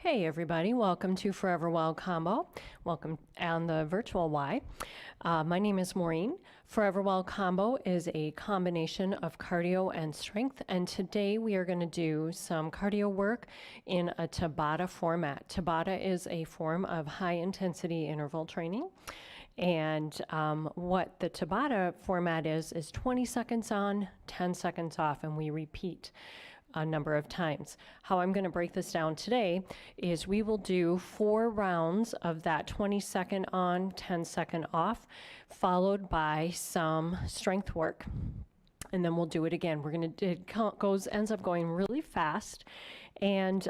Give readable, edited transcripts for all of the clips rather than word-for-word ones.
Hey everybody, welcome to ForeverWell Combo. Welcome on the virtual Y. My name is Maureen. ForeverWell Combo is a combination of cardio and strength, and today we are going to do some cardio work in a Tabata format. Tabata is a form of high intensity interval training. And what the Tabata format is 20 seconds on, 10 seconds off, and we repeat a number of times. How I'm going to break this down today is we will do 4 rounds of that 20 second on, 10 second off, followed by some strength work. And then we'll do it again. We're going to, ends up going really fast, and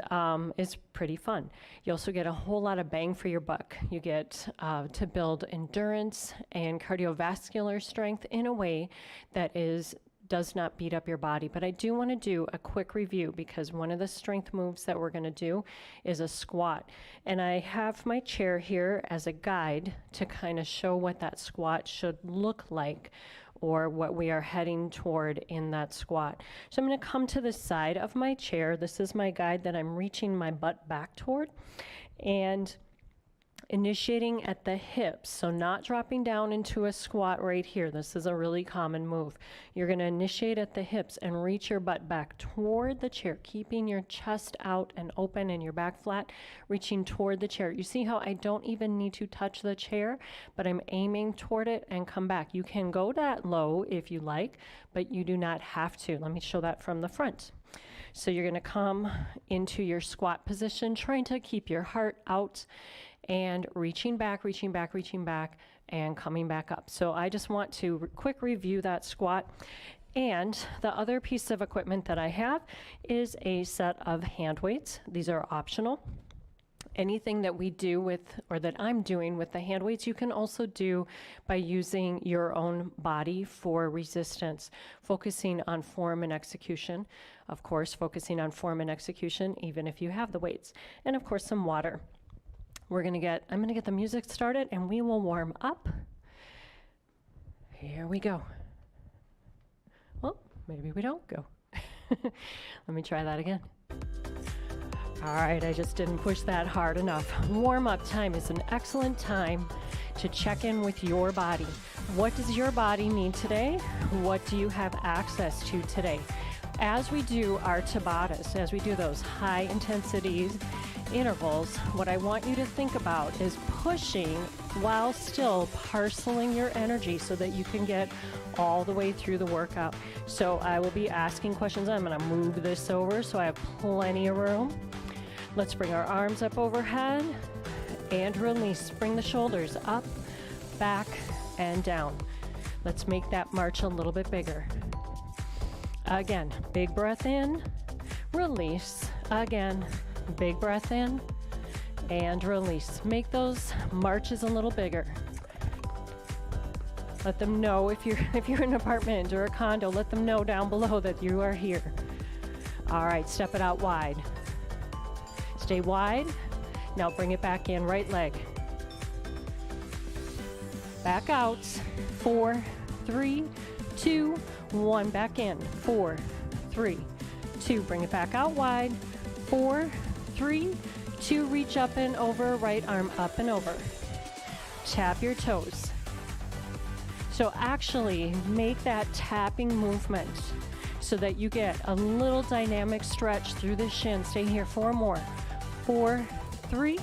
it's pretty fun. You also get a whole lot of bang for your buck. You get to build endurance and cardiovascular strength in a way that does not beat up your body. But I do want to do a quick review because one of the strength moves that we're going to do is a squat. And I have my chair here as a guide to kind of show what that squat should look like, or what we are heading toward in that squat. So I'm going to come to the side of my chair. This is my guide that I'm reaching my butt back toward, and initiating at the hips, so not dropping down into a squat right here. This is a really common move. You're going to initiate at the hips and reach your butt back toward the chair, keeping your chest out and open and your back flat, reaching toward the chair. You see how I don't even need to touch the chair, but I'm aiming toward it and come back. You can go that low if you like, but you do not have to. Let me show that from the front. So you're going to come into your squat position, trying to keep your heart out, and reaching back, and coming back up. So I just want to quick review that squat. And the other piece of equipment that I have is a set of hand weights. These are optional. Anything that we do with, or that I'm doing with the hand weights, you can also do by using your own body for resistance, focusing on form and execution. Of course, focusing on form and execution, even if you have the weights. And of course, some water. I'm going to get the music started and we will warm up. Here we go. Well, maybe we don't go. Let me try that again. All right, I just didn't push that hard enough. Warm-up time is an excellent time to check in with your body. What does your body need today? What do you have access to today? As we do our Tabatas, as we do those high intensities intervals, what I want you to think about is pushing while still parceling your energy so that you can get all the way through the workout. So I will be asking questions. I'm going to move this over so I have plenty of room. Let's bring our arms up overhead and release. Bring the shoulders up, back, and down. Let's make that march a little bit bigger. Again, big breath in, release. Again, big breath in and release. Make those marches a little bigger. Let them know if you're in an apartment or a condo, let them know down below that you are here. All right, step it out wide. Stay wide. Now bring it back in, right leg. Back out. 4, 3, 2, 1, back in, 4, 3, 2, bring it back out wide, 4, 3, 2, reach up and over, right arm up and over. Tap your toes. So actually make that tapping movement so that you get a little dynamic stretch through the shin. Stay here, 4 more. 4, 3,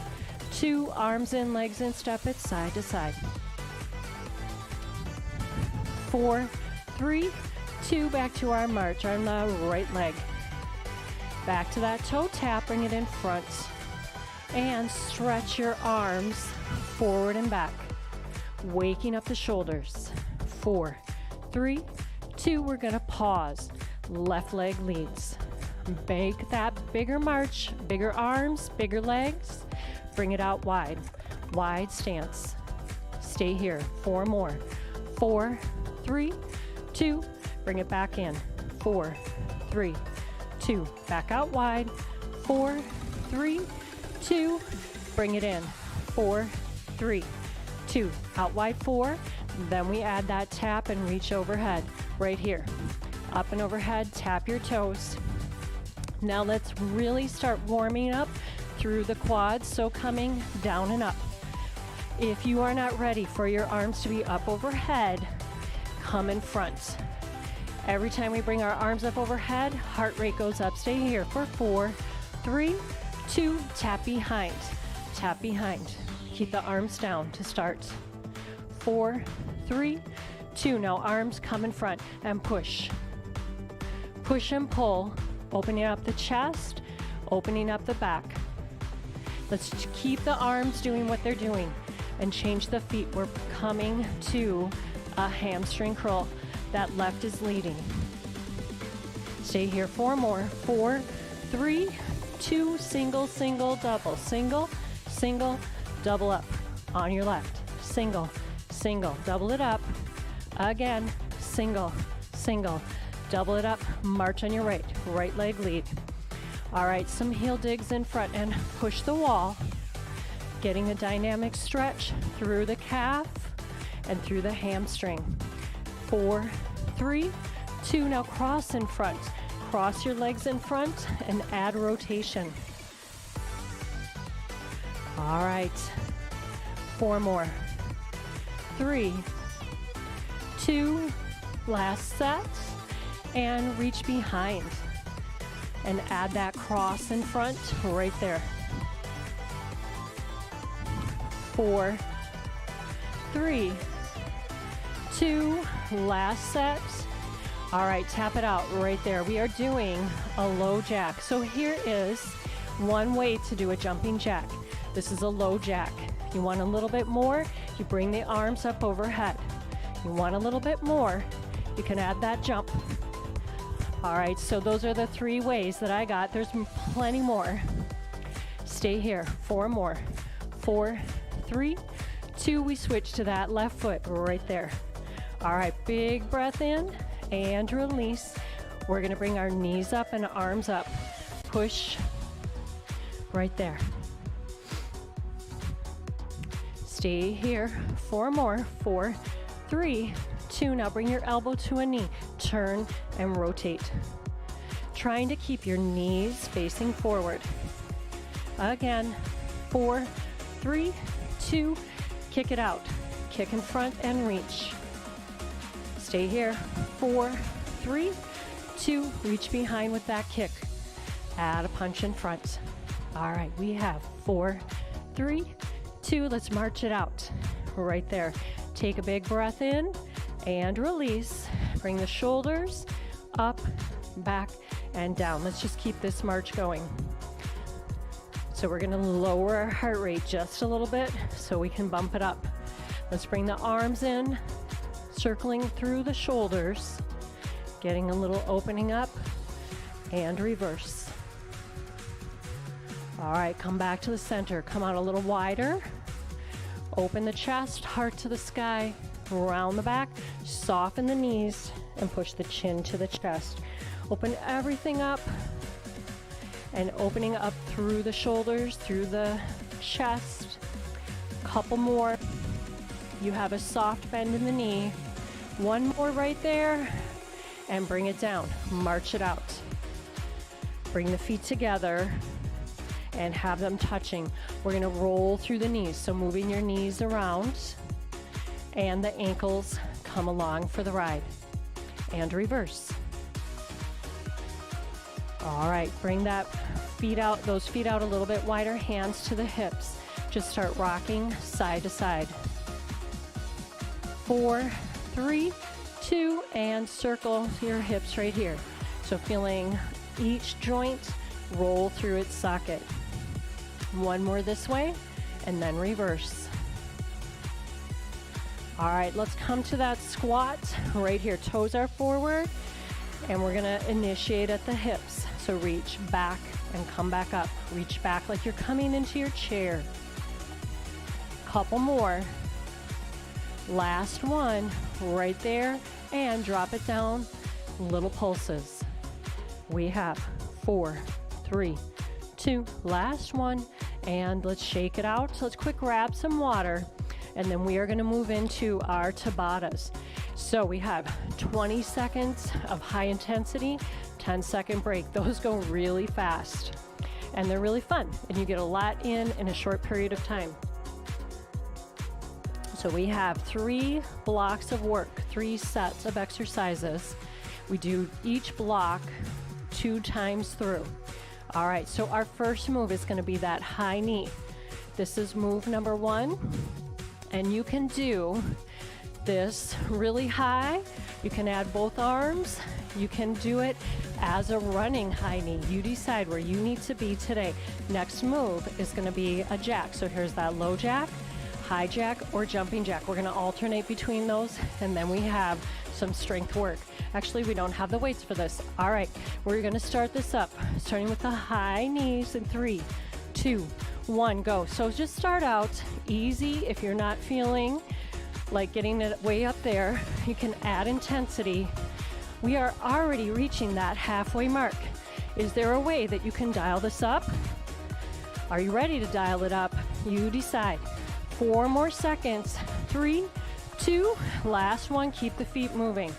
2, arms in, legs in, step it side to side. 4, 3, 2, back to our march on the right leg. Back to that toe tap, bring it in front. And stretch your arms forward and back. Waking up the shoulders. 4, 3, 2, we're gonna pause. Left leg leads. Make that bigger march, bigger arms, bigger legs. Bring it out wide. Wide stance. Stay here, 4 more. 4, 3, 2, bring it back in. 4, 3, 2, back out wide. 4, 3, 2, bring it in. 4, 3, 2, out wide 4. Then we add that tap and reach overhead right here. Up and overhead, tap your toes. Now let's really start warming up through the quads, so coming down and up. If you are not ready for your arms to be up overhead, come in front. Every time we bring our arms up overhead, heart rate goes up. Stay here for 4, 3, 2, tap behind. Tap behind. Keep the arms down to start. 4, 3, 2. Now arms come in front and push. Push and pull, opening up the chest, opening up the back. Let's keep the arms doing what they're doing and change the feet. We're coming to a hamstring curl. That left is leading. Stay here, 4 more. 4, 3, 2, single, single, double, single, single, double up on your left. Single, single, double it up. Again, single, single, double it up, march on your right. Right leg lead. All right, some heel digs in front and push the wall. Getting a dynamic stretch through the calf and through the hamstring. 4, 3, 2, now cross in front. Cross your legs in front and add rotation. All right, 4 more. 3, 2, last set, and reach behind. And add that cross in front right there. 4, 3, 2, last set. All right, tap it out right there. We are doing a low jack. So here is one way to do a jumping jack. This is a low jack. You want a little bit more, you bring the arms up overhead. You want a little bit more, you can add that jump. All right, so those are the 3 ways that I got. There's plenty more. Stay here, 4 more. 4, 3, 2, we switch to that left foot right there. All right, big breath in and release. We're gonna bring our knees up and arms up. Push right there. Stay here, 4 more. 4, 3, 2, now bring your elbow to a knee. Turn and rotate. Trying to keep your knees facing forward. Again, 4, 3, 2, kick it out. Kick in front and reach. Stay here, 4, 3, 2, reach behind with that kick. Add a punch in front. All right, we have 4, 3, 2, let's march it out. Right there. Take a big breath in and release. Bring the shoulders up, back, and down. Let's just keep this march going. So we're gonna lower our heart rate just a little bit so we can bump it up. Let's bring the arms in, circling through the shoulders, getting a little opening up, and reverse. All right, come back to the center. Come out a little wider. Open the chest, heart to the sky, round the back, soften the knees, and push the chin to the chest. Open everything up, and opening up through the shoulders, through the chest. Couple more. You have a soft bend in the knee. One more right there, and bring it down. March it out. Bring the feet together and have them touching. We're gonna roll through the knees, so moving your knees around and the ankles come along for the ride. And reverse. All right, bring that feet out, those feet out a little bit wider, hands to the hips. Just start rocking side to side. 4, 3, 2, and circle your hips right here. So feeling each joint roll through its socket. One more this way, and then reverse. All right, let's come to that squat right here. Toes are forward, and we're gonna initiate at the hips. So reach back and come back up. Reach back like you're coming into your chair. Couple more. Last one, right there, and drop it down. Little pulses. We have 4, 3, 2, last one, and let's shake it out. So let's quick grab some water, and then we are gonna move into our Tabatas. So we have 20 seconds of high intensity, 10-second break. Those go really fast, and they're really fun, and you get a lot in a short period of time. So we have 3 blocks of work, 3 sets of exercises. We do each block 2 times through. All right, so our first move is gonna be that high knee. This is move number 1, and you can do this really high. You can add both arms. You can do it as a running high knee. You decide where you need to be today. Next move is gonna be a jack. So here's that low jack, high jack, or jumping jack. We're gonna alternate between those, and then we have some strength work. Actually, we don't have the weights for this. All right, we're gonna start this up, starting with the high knees in 3, 2, 1, go. So just start out easy. If you're not feeling like getting it way up there, you can add intensity. We are already reaching that halfway mark. Is there a way that you can dial this up? Are you ready to dial it up? You decide. 4 more seconds. 3, 2, last one. Keep the feet moving.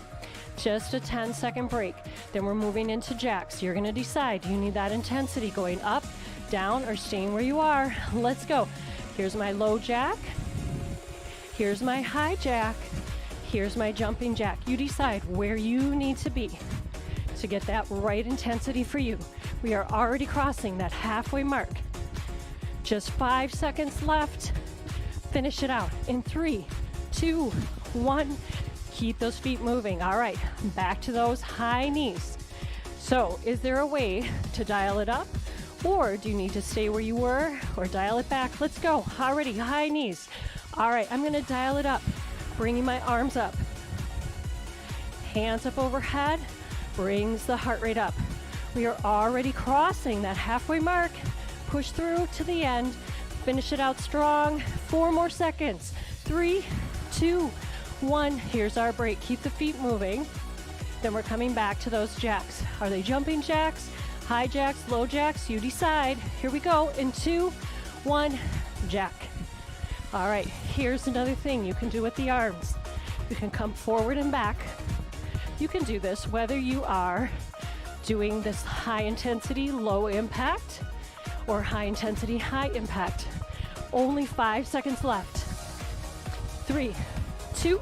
Just a 10-second break. Then we're moving into jacks. You're gonna decide, do you need that intensity going up, down, or staying where you are? Let's go. Here's my low jack. Here's my high jack. Here's my jumping jack. You decide where you need to be to get that right intensity for you. We are already crossing that halfway mark. Just 5 seconds left. Finish it out in 3, 2, 1. Keep those feet moving. All right, back to those high knees. So is there a way to dial it up, or do you need to stay where you were or dial it back? Let's go. Already high knees. All right, I'm gonna dial it up, bringing my arms up. Hands up overhead, brings the heart rate up. We are already crossing that halfway mark. Push through to the end. Finish it out strong. 4 more seconds. 3, 2, 1. Here's our break. Keep the feet moving. Then we're coming back to those jacks. Are they jumping jacks, high jacks, low jacks? You decide. Here we go in 2, 1, jack. All right, here's another thing you can do with the arms. You can come forward and back. You can do this whether you are doing this high intensity, low impact, or high intensity, high impact. Only 5 seconds left. 3, 2,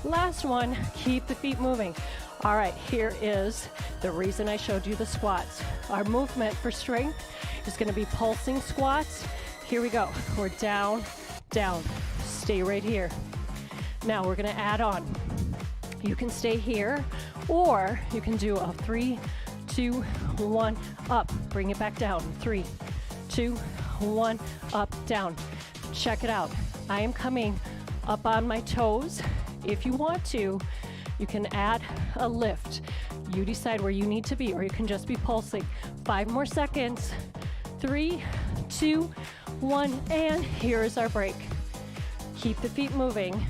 last one. Keep the feet moving. All right, here is the reason I showed you the squats. Our movement for strength is gonna be pulsing squats. Here we go. We're down, down. Stay right here. Now we're gonna add on. You can stay here, or you can do a 3, 2, 1, up. Bring it back down. 3, 2, 1, up, down. Check it out. I am coming up on my toes. If you want to, you can add a lift. You decide where you need to be, or you can just be pulsing. 5 more seconds. 3, 2, 1, and here is our break. Keep the feet moving.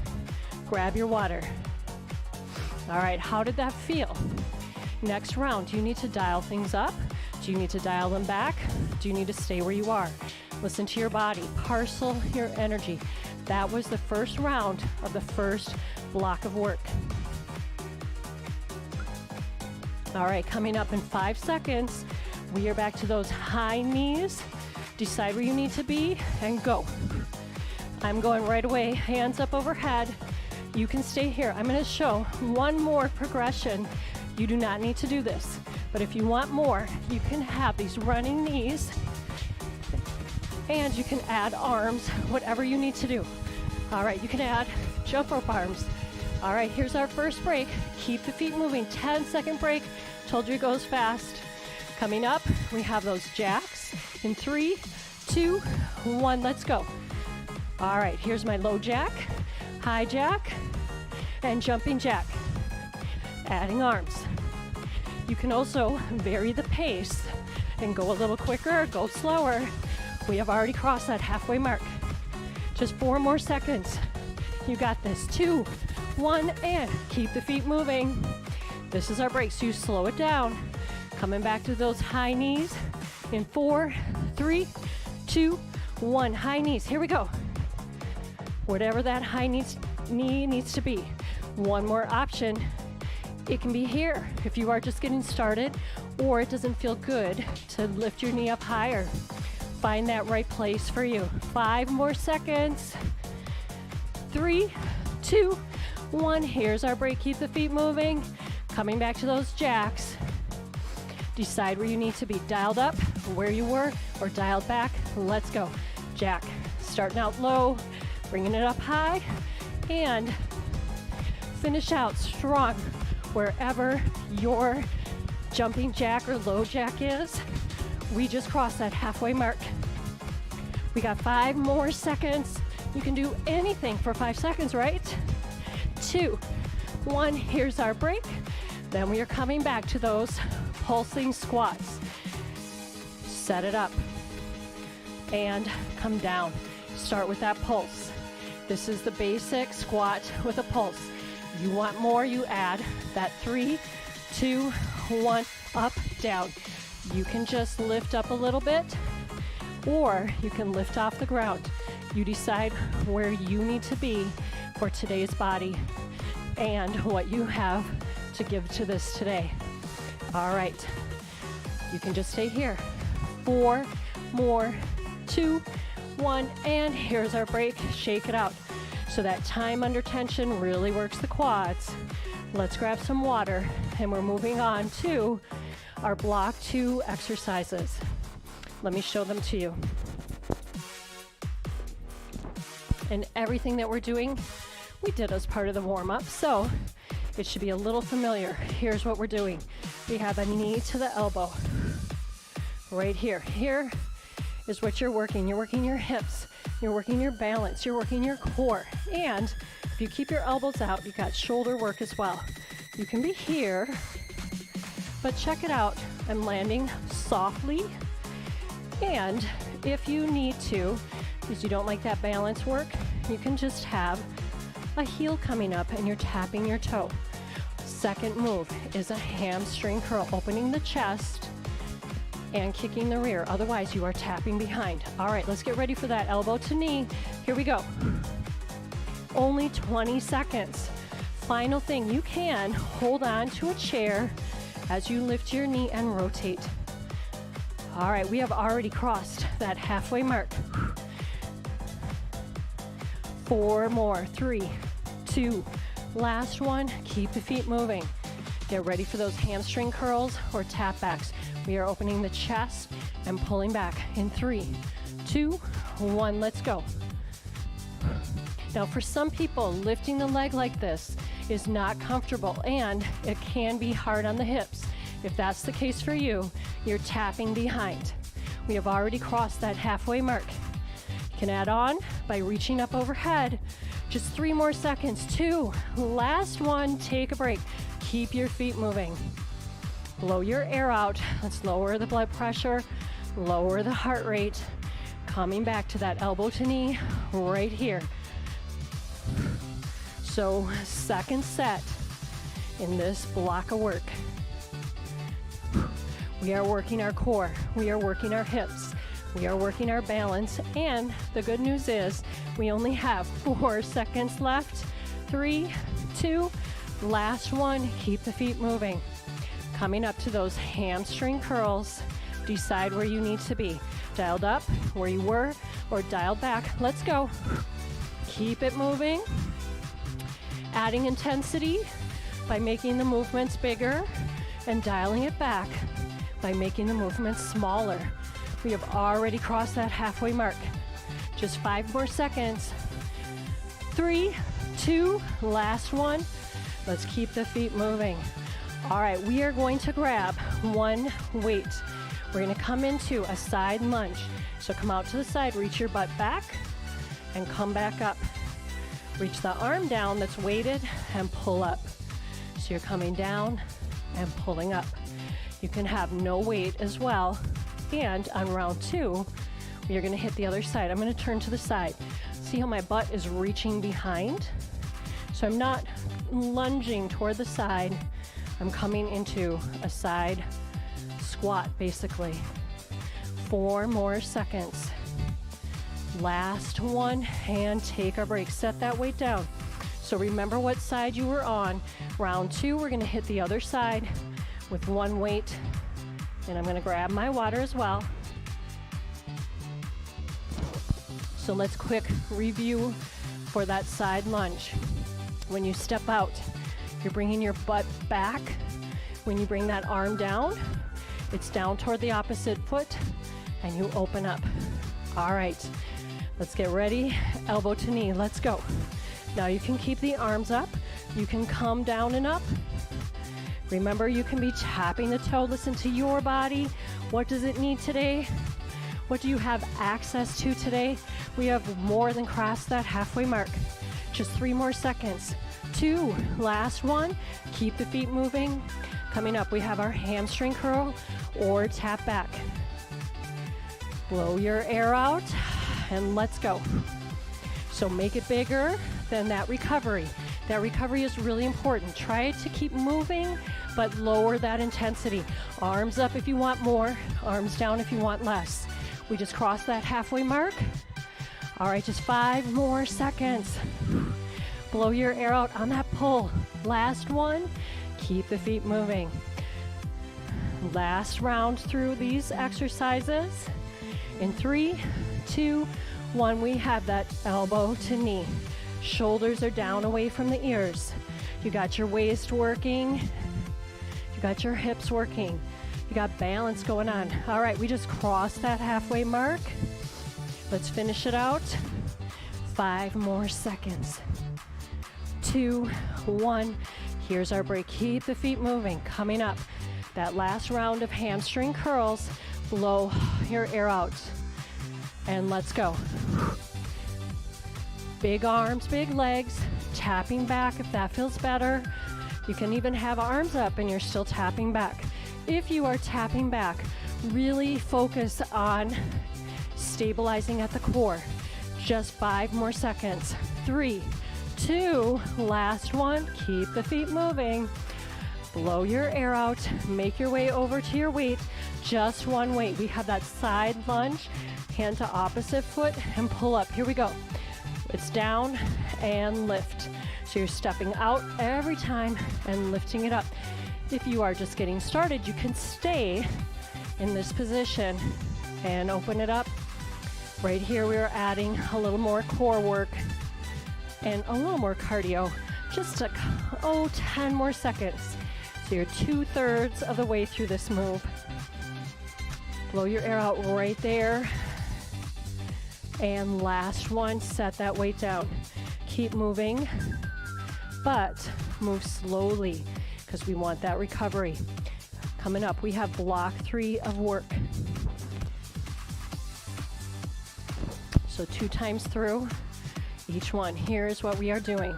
Grab your water. All right, how did that feel? Next round, do you need to dial things up? Do you need to dial them back? Do you need to stay where you are? Listen to your body, parcel your energy. That was the first round of the first block of work. All right, coming up in 5 seconds, we are back to those high knees. Decide where you need to be and go. I'm going right away, hands up overhead. You can stay here. I'm gonna show one more progression. You do not need to do this, but if you want more, you can have these running knees and you can add arms, whatever you need to do. All right, you can add jump rope arms. All right, here's our first break. Keep the feet moving, 10-second break. Told you it goes fast. Coming up, we have those jacks in 3, 2, 1, let's go. All right, here's my low jack, high jack, and jumping jack. Adding arms. You can also vary the pace and go a little quicker, go slower. We have already crossed that halfway mark. Just 4 more seconds. You got this. 2, 1, and keep the feet moving. This is our break, so you slow it down. Coming back to those high knees in 4, 3, 2, 1. High knees, here we go. Whatever that high knee needs to be. One more option. It can be here if you are just getting started or it doesn't feel good to lift your knee up higher. Find that right place for you. 5 more seconds. 3, 2, 1. Here's our break. Keep the feet moving. Coming back to those jacks. Decide where you need to be. Dialed up where you were or dialed back. Let's go. Jack. Starting out low, bringing it up high, and finish out strong wherever your jumping jack or low jack is. We just crossed that halfway mark. We got 5 more seconds. You can do anything for 5 seconds, right? 2, 1, here's our break. Then we are coming back to those pulsing squats. Set it up and come down. Start with that pulse. This is the basic squat with a pulse. You want more, you add that 3, 2, 1, up, down. You can just lift up a little bit, or you can lift off the ground. You decide where you need to be for today's body and what you have to give to this today. All right, you can just stay here. 4 more, 2, 1, and here's our break. Shake it out. So that time under tension really works the quads. Let's grab some water, and we're moving on to our block 2 exercises. Let me show them to you. And everything that we're doing, we did as part of the warm-up, so it should be a little familiar. Here's what we're doing. We have a knee to the elbow. Right here. Here is what you're working. You're working your hips. You're working your balance. You're working your core. And if you keep your elbows out, you've got shoulder work as well. You can be here, but check it out. I'm landing softly. And if you need to, because you don't like that balance work, you can just have a heel coming up and you're tapping your toe. Second move is a hamstring curl, opening the chest and kicking the rear. Otherwise, you are tapping behind. All right, let's get ready for that elbow to knee. Here we go. Only 20 seconds. Final thing, you can hold on to a chair as you lift your knee and rotate. All right, we have already crossed that halfway mark. 4 more, 3, 2, last one. Keep the feet moving. Get ready for those hamstring curls or tap backs. We are opening the chest and pulling back in 3, 2, 1, let's go. Now for some people, lifting the leg like this is not comfortable and it can be hard on the hips. If that's the case for you, you're tapping behind. We have already crossed that halfway mark. You can add on by reaching up overhead. Just 3 more seconds. 2, last one, take a break. Keep your feet moving. Blow your air out. Let's lower the blood pressure, lower the heart rate. Coming back to that elbow to knee right here. So second set in this block of work. We are working our core. We are working our hips. We are working our balance. And the good news is we only have 4 seconds left. 3, 2, last one. Keep the feet moving. Coming up to those hamstring curls. Decide where you need to be. Dialed up where you were or dialed back. Let's go. Keep it moving. Adding intensity by making the movements bigger and dialing it back by making the movements smaller. We have already crossed that halfway mark. Just 5 more seconds. 3, 2, last one. Let's keep the feet moving. All right, we are going to grab one weight. We're going to come into a side lunge. So come out to the side, reach your butt back, and come back up. Reach the arm down that's weighted and pull up. So you're coming down and pulling up. You can have no weight as well. And on round 2, you're going to hit the other side. I'm going to turn to the side. See how my butt is reaching behind? So I'm not lunging toward the side. I'm coming into a side squat, basically. 4 more seconds. Last one, and take our break. Set that weight down. So remember what side you were on. Round 2, we're going to hit the other side with one weight. And I'm going to grab my water as well. So let's quick review for that side lunge. When you step out, you're bringing your butt back. When you bring that arm down, it's down toward the opposite foot, and you open up. All right, let's get ready. Elbow to knee, let's go. Now you can keep the arms up. You can come down and up. Remember, you can be tapping the toe. Listen to your body. What does it need today? What do you have access to today? We have more than crossed that halfway mark. Just 3 more seconds. 2, last one. Keep the feet moving. Coming up, we have our hamstring curl or tap back. Blow your air out and let's go. So make it bigger than that recovery. That recovery is really important. Try to keep moving, but lower that intensity. Arms up if you want more, arms down if you want less. We just crossed that halfway mark. All right, just 5 more seconds. Blow your air out on that pull. Last one, keep the feet moving. Last round through these exercises. In 3, 2, 1, we have that elbow to knee. Shoulders are down away from the ears. You got your waist working. You got your hips working. You got balance going on. All right, we just crossed that halfway mark. Let's finish it out. 5 more seconds. 2, 1. Here's our break. Keep the feet moving. Coming up, that last round of hamstring curls. Blow your air out. And let's go. Big arms, big legs. Tapping back if that feels better. You can even have arms up and you're still tapping back. If you are tapping back, really focus on stabilizing at the core. Just 5 more seconds. 3, 2, last one. Keep the feet moving. Blow your air out. Make your way over to your weight. Just one weight. We have that side lunge, hand to opposite foot, and pull up. Here we go. It's down and lift. So you're stepping out every time and lifting it up. If you are just getting started, you can stay in this position and open it up. Right here, we are adding a little more core work and a little more cardio. Just 10 more seconds. So you're 2/3 of the way through this move. Blow your air out right there. And last one, set that weight down. Keep moving, but move slowly because we want that recovery. Coming up, we have block 3 of work. So 2 times through each one. Here's what we are doing.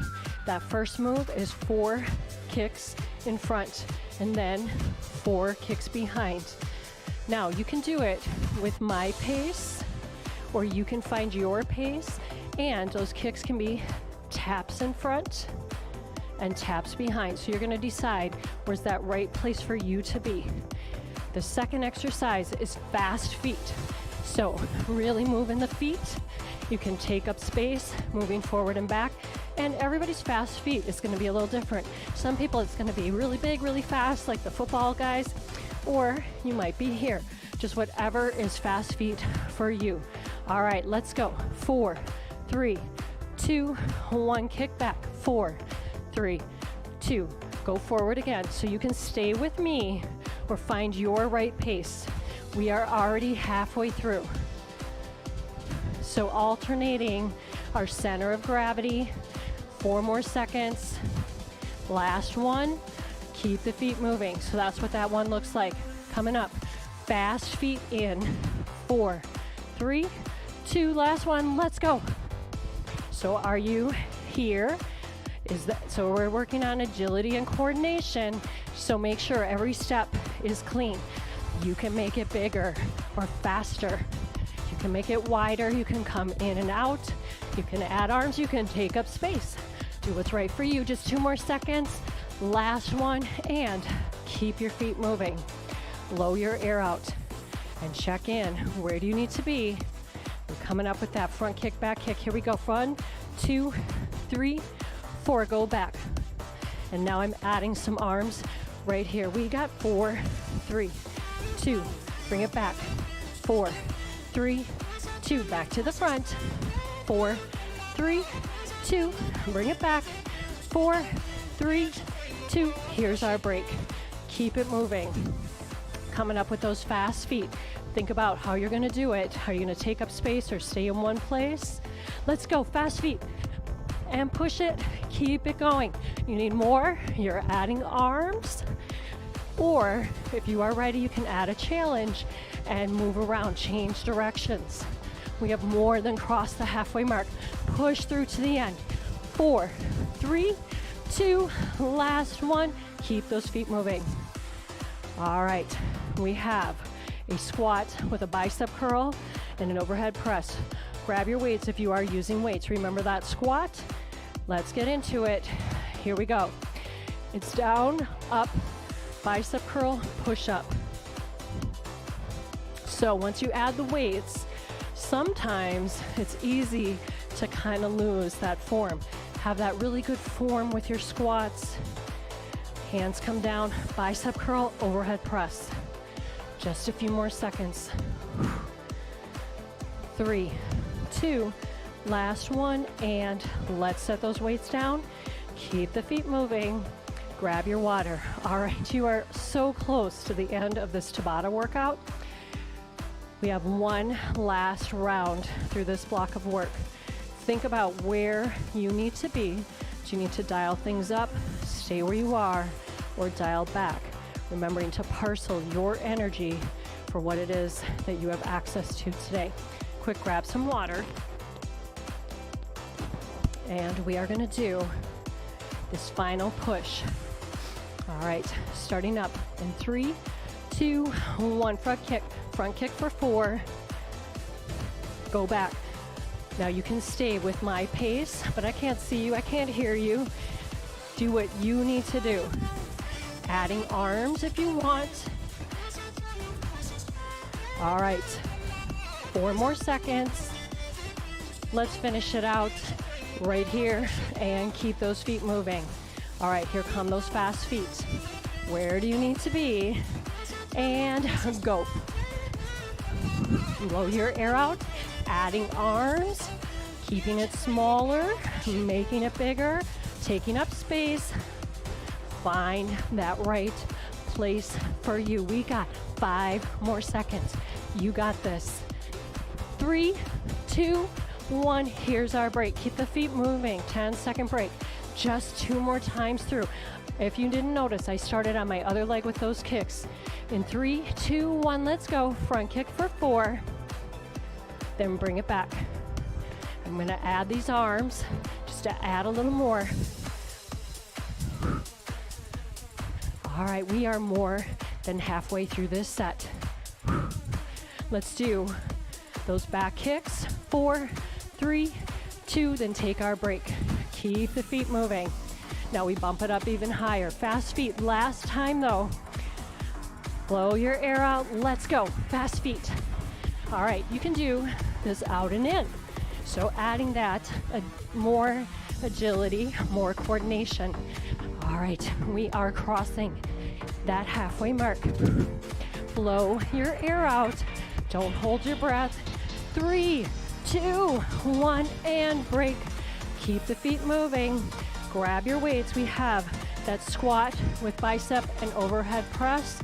That first move is 4 kicks in front and then 4 kicks behind. Now you can do it with my pace, or you can find your pace, and those kicks can be taps in front and taps behind. So you're going to decide where's that right place for you to be. The second exercise is fast feet. So really moving the feet. You can take up space, moving forward and back. And everybody's fast feet is going to be a little different. Some people it's going to be really big, really fast, like the football guys, or you might be here. Just whatever is fast feet for you. All right, let's go. 4, 3, 2, 1, kick back. 4, 3, 2, go forward again. So you can stay with me or find your right pace. We are already halfway through. So alternating our center of gravity. 4 more seconds. Last one. Keep the feet moving. So that's what that one looks like. Coming up. Fast feet in. 4, 3, 2, last one. Let's go. So are you here? So we're working on agility and coordination. So make sure every step is clean. You can make it bigger or faster. You can make it wider. You can come in and out. You can add arms. You can take up space. Do what's right for you. Just 2 more seconds. Last one. And keep your feet moving. Blow your air out and check in. Where do you need to be? We're coming up with that front kick, back kick. Here we go. 1, 2, 3, 4. Go back. And now I'm adding some arms right here. We got 4, 3, 2. Bring it back. 4, 3, 2. Back to the front. 4, 3, 2. Bring it back. 4, 3, 2. Here's our break. Keep it moving. Coming up with those fast feet. Think about how you're going to do it. Are you going to take up space or stay in one place? Let's go. Fast feet. And push it. Keep it going. You need more. You're adding arms. Or if you are ready, you can add a challenge and move around, change directions. We have more than crossed the halfway mark. Push through to the end. 4, 3, 2, last one. Keep those feet moving. All right, we have a squat with a bicep curl and an overhead press. Grab your weights if you are using weights. Remember that squat? Let's get into it. Here we go. It's down, up, bicep curl, push up. So once you add the weights, sometimes it's easy to kind of lose that form. Have that really good form with your squats. Hands come down, bicep curl, overhead press. Just a few more seconds. 3, 2, last one, and let's set those weights down. Keep the feet moving. Grab your water. All right, you are so close to the end of this Tabata workout. We have one last round through this block of work. Think about where you need to be. Do you need to dial things up, stay where you are, or dial back? Remembering to parcel your energy for what it is that you have access to today. Quick, grab some water. And we are going to do this final push. All right, starting up in 3, 2, 1. Front kick for 4. Go back. Now you can stay with my pace, but I can't see you, I can't hear you. Do what you need to do. Adding arms if you want. All right, 4 more seconds. Let's finish it out right here and keep those feet moving. All right, here come those fast feet. Where do you need to be? And go. Blow your air out, adding arms, keeping it smaller, making it bigger, taking up space. Find that right place for you. We got 5 more seconds. You got this. 3, 2, 1. Here's our break. Keep the feet moving. 10-second break. Just 2 more times through. If you didn't notice, I started on my other leg with those kicks. In 3, 2, 1, let's go. Front kick for 4. Then bring it back. I'm going to add these arms just to add a little more. All right, we are more than halfway through this set. Let's do those back kicks. 4, 3, 2, then take our break. Keep the feet moving. Now we bump it up even higher. Fast feet. Last time though. Blow your air out. Let's go. Fast feet. All right, you can do this out and in. So adding that, more agility, more coordination. All right, we are crossing that halfway mark. Blow your air out. Don't hold your breath. 3, 2, 1, and break. Keep the feet moving. Grab your weights. We have that squat with bicep and overhead press.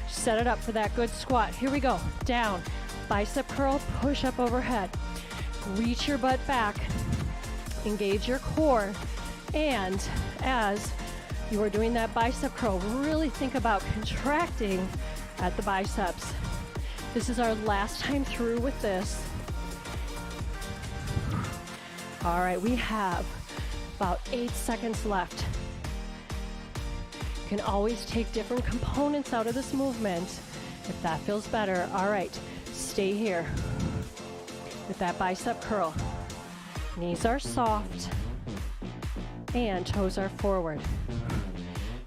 Set it up for that good squat. Here we go. Down, bicep curl, push up overhead. Reach your butt back. Engage your core. And as you are doing that bicep curl, really think about contracting at the biceps. This is our last time through with this. All right, we have about 8 seconds left. You can always take different components out of this movement if that feels better. All right, stay here with that bicep curl. Knees are soft and toes are forward.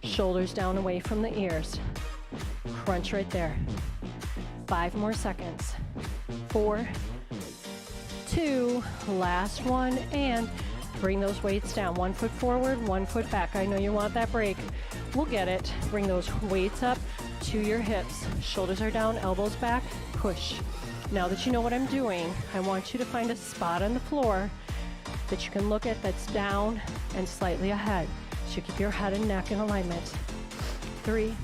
Shoulders down away from the ears. Crunch right there. 5 more seconds. 4, 2, last one, and bring those weights down. 1 foot forward, 1 foot back. I know you want that break. We'll get it. Bring those weights up to your hips. Shoulders are down, elbows back, push. Now that you know what I'm doing, I want you to find a spot on the floor that you can look at that's down and slightly ahead. So keep your head and neck in alignment. 3,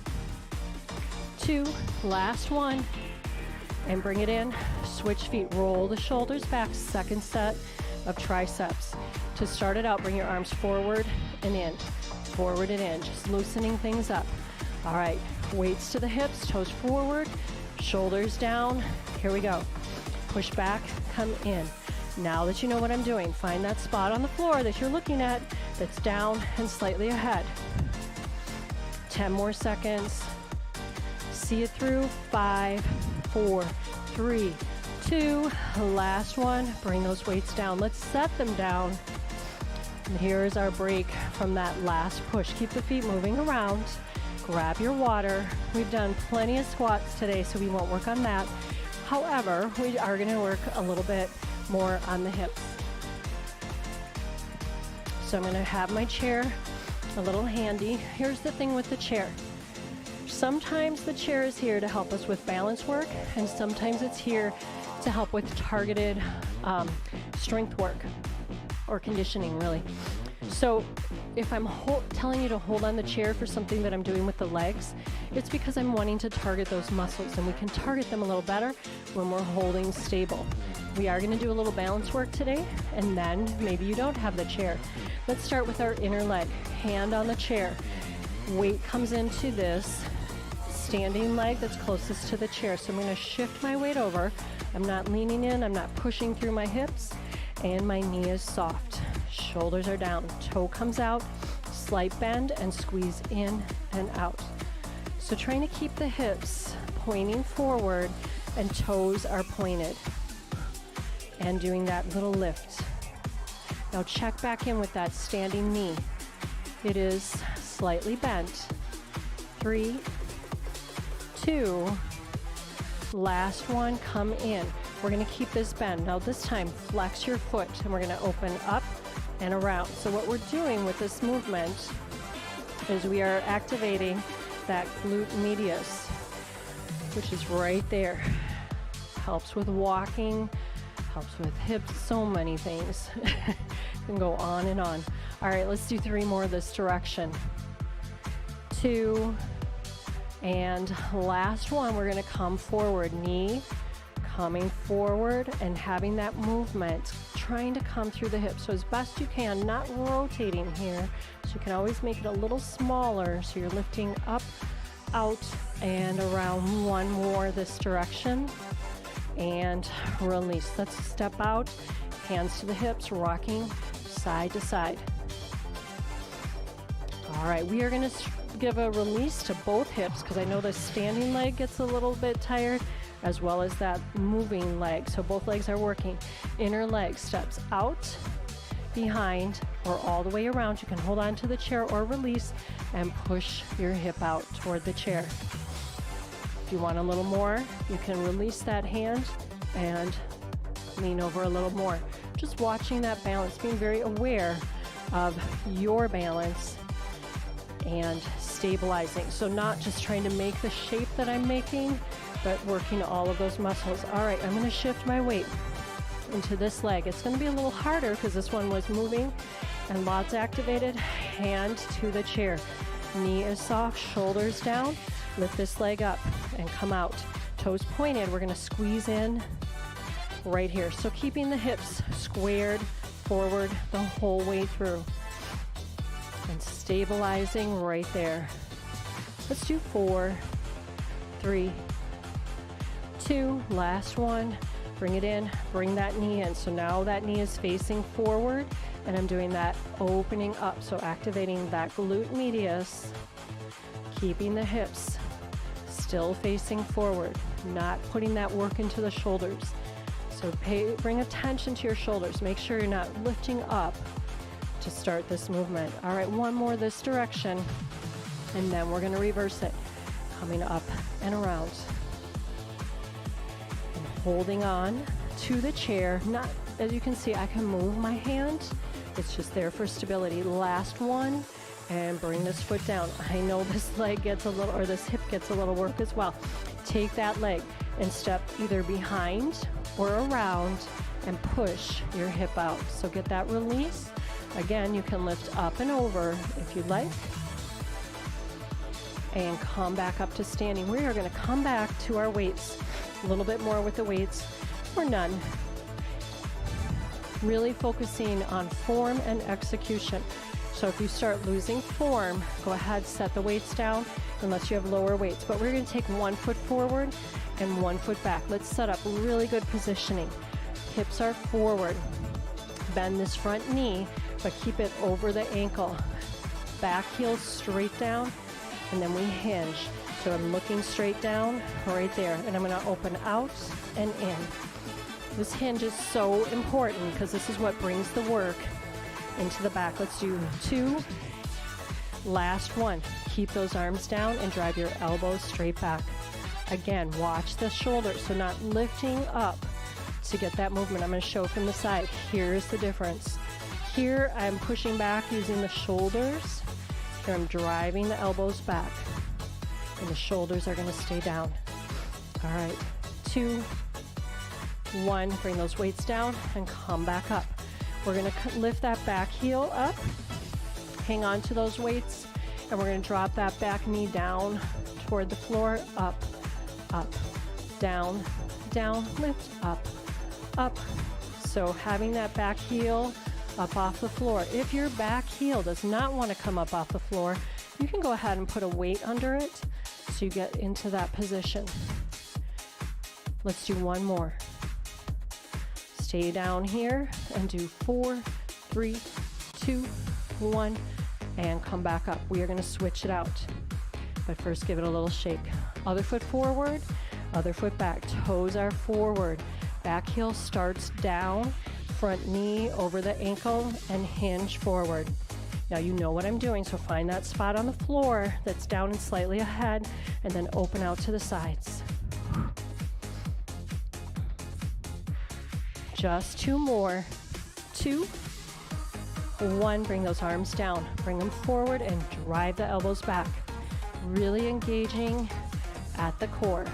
2, last one, and bring it in. Switch feet, roll the shoulders back. Second set of triceps. To start it out, bring your arms forward and in, forward and in, just loosening things up. All right, weights to the hips, toes forward, shoulders down. Here we go. Push back, come in. Now that you know what I'm doing, find that spot on the floor that you're looking at that's down and slightly ahead. 10 more seconds. See it through. 5, 4, 3, 2, last one. Bring those weights down. Let's set them down. And here is our break from that last push. Keep the feet moving around. Grab your water. We've done plenty of squats today, so we won't work on that. However, we are going to work a little bit more on the hips. So I'm going to have my chair a little handy. Here's the thing with the chair. Sometimes the chair is here to help us with balance work, and sometimes it's here to help with targeted strength work or conditioning, really. So if I'm telling you to hold on the chair for something that I'm doing with the legs, it's because I'm wanting to target those muscles, and we can target them a little better when we're holding stable. We are going to do a little balance work today, and then maybe you don't have the chair. Let's start with our inner leg. Hand on the chair. Weight comes into this standing leg that's closest to the chair. So I'm going to shift my weight over. I'm not leaning in, I'm not pushing through my hips, and my knee is soft. Shoulders are down, toe comes out, slight bend, and squeeze in and out. So trying to keep the hips pointing forward and toes are pointed. And doing that little lift. Now check back in with that standing knee. It is slightly bent. 3, 2, last one, come in. We're going to keep this bend. Now this time, flex your foot, and we're going to open up and around. So what we're doing with this movement is we are activating that glute medius, which is right there. Helps with walking, helps with hips, so many things. Can go on and on. All right, let's do 3 more this direction. 2, and last one, we're going to come forward, knee coming forward and having that movement, trying to come through the hips. So as best you can, not rotating here. So you can always make it a little smaller. So you're lifting up, out, and around. 1 more this direction. And release. Let's step out, hands to the hips, rocking side to side. All right, we are going to give a release to both hips because I know the standing leg gets a little bit tired, as well as that moving leg. So both legs are working. Inner leg steps out, behind, or all the way around. You can hold on to the chair or release and push your hip out toward the chair. If you want a little more, you can release that hand and lean over a little more. Just watching that balance, being very aware of your balance and stabilizing. So not just trying to make the shape that I'm making, but working all of those muscles. All right, I'm gonna shift my weight into this leg. It's gonna be a little harder because this one was moving and lots activated. Hand to the chair. Knee is soft, shoulders down. Lift this leg up and come out. Toes pointed, we're gonna squeeze in right here. So keeping the hips squared forward the whole way through and stabilizing right there. Let's do 4, 3, 2, last one. Bring it in, bring that knee in. So now that knee is facing forward and I'm doing that opening up. So activating that glute medius, keeping the hips still facing forward, not putting that work into the shoulders. So bring attention to your shoulders. Make sure you're not lifting up to start this movement. All right, one more this direction, and then we're gonna reverse it. Coming up and around. And holding on to the chair. Not, as you can see, I can move my hand. It's just there for stability. Last one, and bring this foot down. I know this leg gets a little, or this hip gets a little work as well. Take that leg and step either behind or around and push your hip out. So get that release. Again, you can lift up and over if you'd like. And come back up to standing. We are gonna come back to our weights. A little bit more with the weights, or none. Really focusing on form and execution. So if you start losing form, go ahead, set the weights down, unless you have lower weights. But we're gonna take 1 foot forward and 1 foot back. Let's set up really good positioning. Hips are forward. Bend this front knee, but keep it over the ankle. Back heel straight down, and then we hinge. So I'm looking straight down right there, and I'm gonna open out and in. This hinge is so important because this is what brings the work into the back. Let's do 2. Last one. Keep those arms down and drive your elbows straight back. Again, watch the shoulders, so not lifting up to get that movement. I'm going to show from the side. Here's the difference. Here, I'm pushing back using the shoulders. Here, I'm driving the elbows back, and the shoulders are going to stay down. All right, 2, 1. Bring those weights down and come back up. We're going to lift that back heel up, hang on to those weights, and we're going to drop that back knee down toward the floor, up, up, down, down, lift, up, up. So having that back heel up off the floor. If your back heel does not want to come up off the floor, you can go ahead and put a weight under it so you get into that position. Let's do one more. Stay down here and do 4, 3, 2, 1, and come back up. We are going to switch it out, but first give it a little shake. Other foot forward, other foot back. Toes are forward. Back heel starts down, front knee over the ankle, and hinge forward. Now you know what I'm doing, so find that spot on the floor that's down and slightly ahead, and then open out to the sides. Just 2 more. 2, 1. Bring those arms down. Bring them forward and drive the elbows back. Really engaging at the core.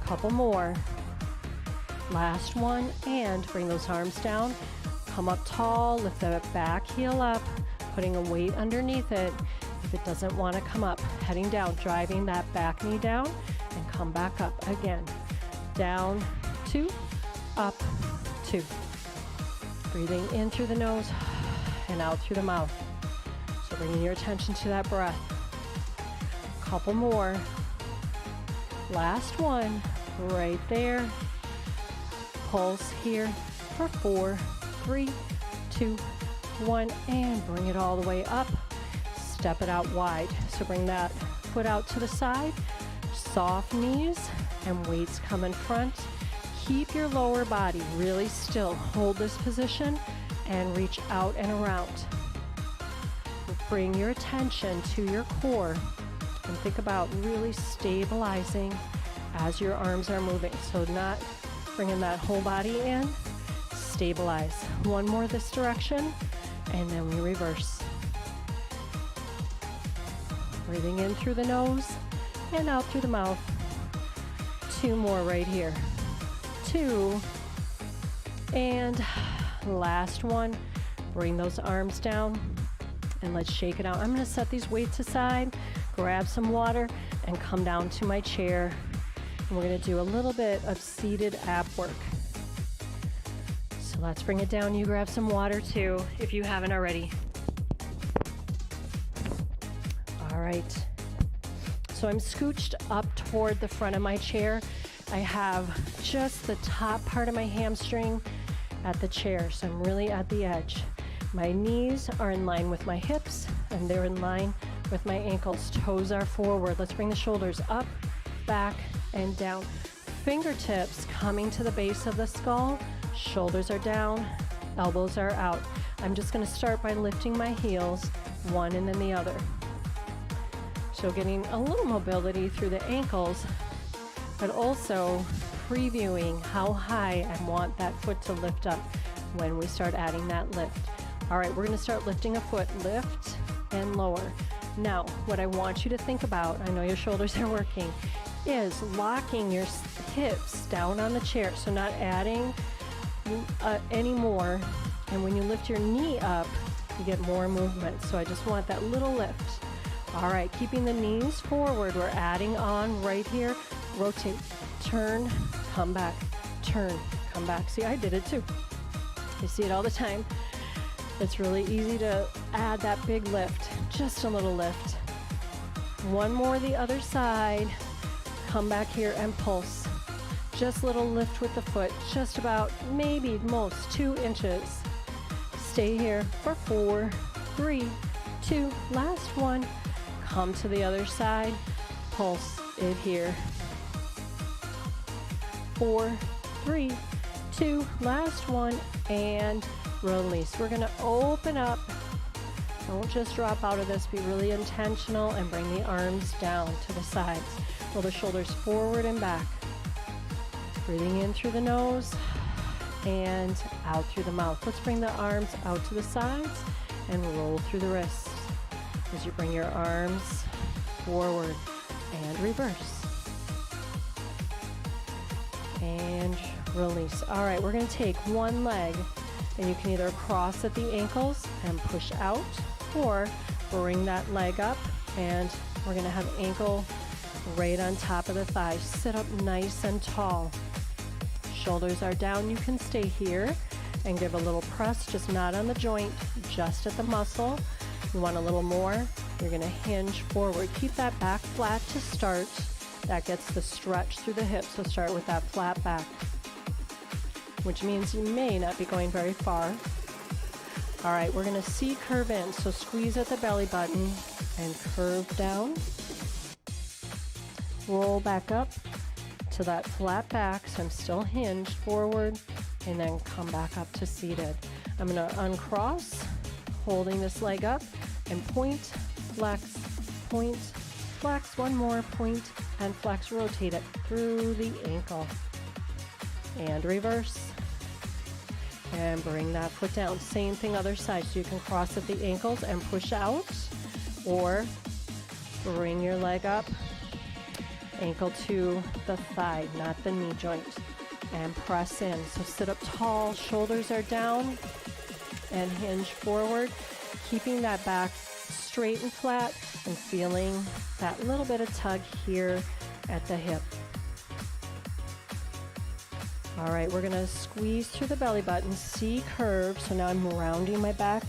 Couple more. Last one, and bring those arms down. Come up tall, lift the back heel up, putting a weight underneath it. If it doesn't want to come up, heading down, driving that back knee down, and come back up again. Down, 2, up, 2. Breathing in through the nose and out through the mouth. So bringing your attention to that breath. Couple more. Last one, right there. Pulse here for 4, 3, 2, 1, and bring it all the way up. Step it out wide. So bring that foot out to the side. Soft knees and weights come in front. Keep your lower body really still. Hold this position and reach out and around. Bring your attention to your core and think about really stabilizing as your arms are moving. So not bringing that whole body in. Stabilize. One more this direction, and then we reverse. Breathing in through the nose and out through the mouth. 2 more right here. 2. And last one. Bring those arms down and let's shake it out. I'm going to set these weights aside, grab some water, and come down to my chair. And we're going to do a little bit of seated ab work. So let's bring it down. You grab some water too, if you haven't already. All right. So I'm scooched up toward the front of my chair. I have just the top part of my hamstring at the chair, so I'm really at the edge. My knees are in line with my hips, and they're in line with my ankles. Toes are forward. Let's bring the shoulders up, back, and down. Fingertips coming to the base of the skull. Shoulders are down, elbows are out. I'm just going to start by lifting my heels, one and then the other. So getting a little mobility through the ankles, but also previewing how high I want that foot to lift up when we start adding that lift. All right, we're going to start lifting a foot, lift and lower. Now, what I want you to think about, I know your shoulders are working, is locking your hips down on the chair, so not adding any more. And when you lift your knee up, you get more movement. So I just want that little lift. All right, keeping the knees forward, we're adding on right here. Rotate, turn, come back, turn, come back. See, I did it too. You see it all the time. It's really easy to add that big lift, just a little lift. One more the other side. Come back here and pulse. Just a little lift with the foot, just about maybe most 2 inches. Stay here for 4, 3, 2, last one. Come to the other side, pulse it here. 4, 3, 2, last one, and release. We're going to open up. Don't just drop out of this. Be really intentional and bring the arms down to the sides. Roll the shoulders forward and back. Breathing in through the nose and out through the mouth. Let's bring the arms out to the sides and roll through the wrists as you bring your arms forward and reverse. And release. All right, we're going to take one leg, and you can either cross at the ankles and push out, or bring that leg up, and we're going to have ankle right on top of the thigh. Sit up nice and tall. Shoulders are down. You can stay here and give a little press, just not on the joint, just at the muscle. You want a little more, you're going to hinge forward. Keep that back flat to start. That gets the stretch through the hips, so start with that flat back, which means you may not be going very far. All right, we're going to C-curve in, so squeeze at the belly button and curve down. Roll back up to that flat back, so I'm still hinged forward, and then come back up to seated. I'm going to uncross, holding this leg up, and point, flex, one more, point, and flex. Rotate it through the ankle. And reverse. And bring that foot down. Same thing other side. So you can cross at the ankles and push out, or bring your leg up, ankle to the thigh, not the knee joint, and press in. So sit up tall, shoulders are down, and hinge forward, keeping that back straight and flat, and feeling that little bit of tug here at the hip. All right, we're gonna squeeze through the belly button, C-curve. So now I'm rounding my back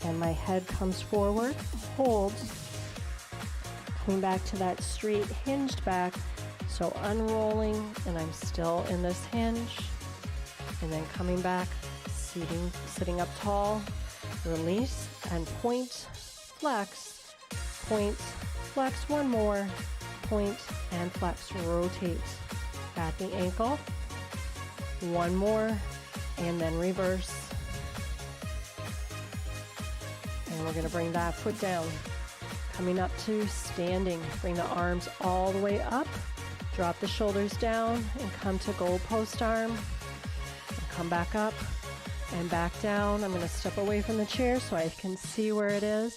and my head comes forward, hold, coming back to that straight hinged back. So unrolling, and I'm still in this hinge, and then coming back, sitting up tall, release, and point, flex, one more, point, and flex. Rotate at the ankle, one more, and then reverse. And we're going to bring that foot down. Coming up to standing, bring the arms all the way up, Drop the shoulders down and come to goalpost arm. And come back up and back down. I'm going to step away from the chair so I can see where it is.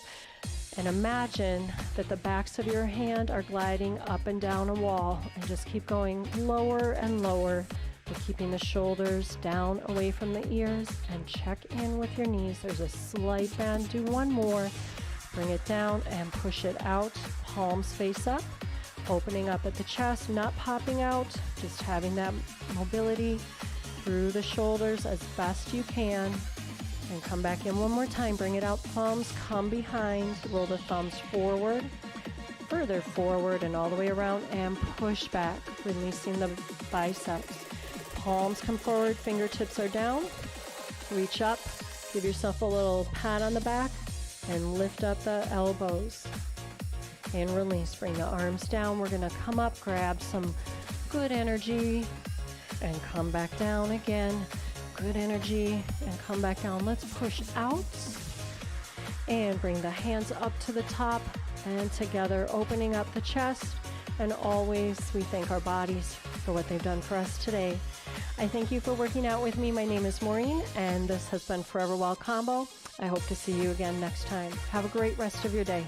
And imagine that the backs of your hand are gliding up and down a wall, and just keep going lower and lower, but keeping the shoulders down away from the ears, and check in with your knees. There's a slight bend. Do one more. Bring it down and push it out. Palms face up, opening up at the chest, not popping out, just having that mobility through the shoulders as best you can. And come back in one more time. Bring it out, palms come behind, roll the thumbs forward, further forward and all the way around, and push back, releasing the biceps. Palms come forward, fingertips are down. Reach up, give yourself a little pat on the back, and lift up the elbows. And release, bring the arms down. We're gonna come up, grab some good energy, and come back down again. Good energy, and come back down. Let's push out and bring the hands up to the top and together, opening up the chest. And always we thank our bodies for what they've done for us today. I thank you for working out with me. My name is Maureen, and this has been ForeverWell Combo. I hope to see you again next time. Have a great rest of your day.